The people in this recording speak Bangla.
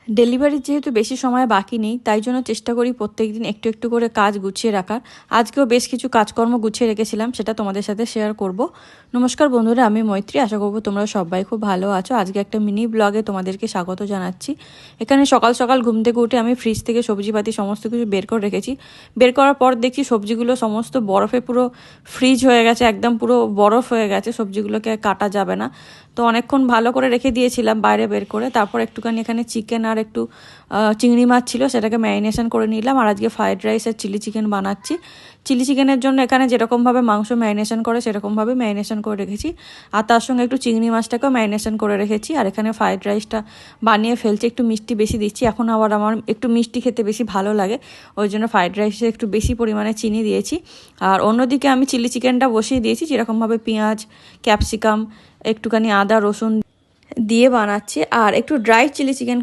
ডেলিভারির যেহেতু বেশি সময় বাকি নেই, তাই জন্য চেষ্টা করি প্রত্যেকদিন একটু একটু করে কাজ গুছিয়ে রাখার। আজকেও বেশ কিছু কাজকর্ম গুছিয়ে রেখেছিলাম, সেটা তোমাদের সাথে শেয়ার করব। নমস্কার বন্ধুরা, আমি মৈত্রী। আশা করব তোমরা সবাই খুব ভালো আছো। আজকে একটা মিনি ব্লগে তোমাদেরকে স্বাগত জানাচ্ছি। এখানে সকাল সকাল ঘুম থেকে উঠে আমি ফ্রিজ থেকে সবজিপাতি সমস্ত কিছু বের করে রেখেছি। বের করার পর দেখছি সবজিগুলো সমস্ত বরফে পুরো ফ্রিজ হয়ে গেছে, একদম পুরো বরফ হয়ে গেছে, সবজিগুলোকে কাটা যাবে না। তো অনেকক্ষণ ভালো করে রেখে দিয়েছিলাম বাইরে বের করে। তারপর একটুখানি এখানে চিকেন আর একটু চিংড়ি মাছ ছিল, সেটাকে ম্যারিনেশন করে নিলাম। আর আজকে ফ্রাইড রাইস আর চিলি চিকেন বানাচ্ছি। চিলি চিকেনের জন্য এখানে যেরকমভাবে মাংস ম্যারিনেশন করে সেরকমভাবে ম্যারিনেশন করে রেখেছি, আর তার সঙ্গে একটু চিংড়ি মাছটাকেও ম্যারিনেশন করে রেখেছি। আর এখানে ফ্রাইড রাইসটা বানিয়ে ফেলছি, একটু মিষ্টি বেশি দিচ্ছি। এখন আবার আমার একটু মিষ্টি খেতে বেশি ভালো লাগে, ওই জন্য ফ্রাইড রাইসে একটু বেশি পরিমাণে চিনি দিয়েছি। আর অন্যদিকে আমি চিলি চিকেনটা বসিয়ে দিয়েছি, যেরকমভাবে পেঁয়াজ, ক্যাপসিকাম, একটুখানি আদা রসুন দিয়ে বানাচ্ছি। আর একটু ড্রাই চিলি চিকেন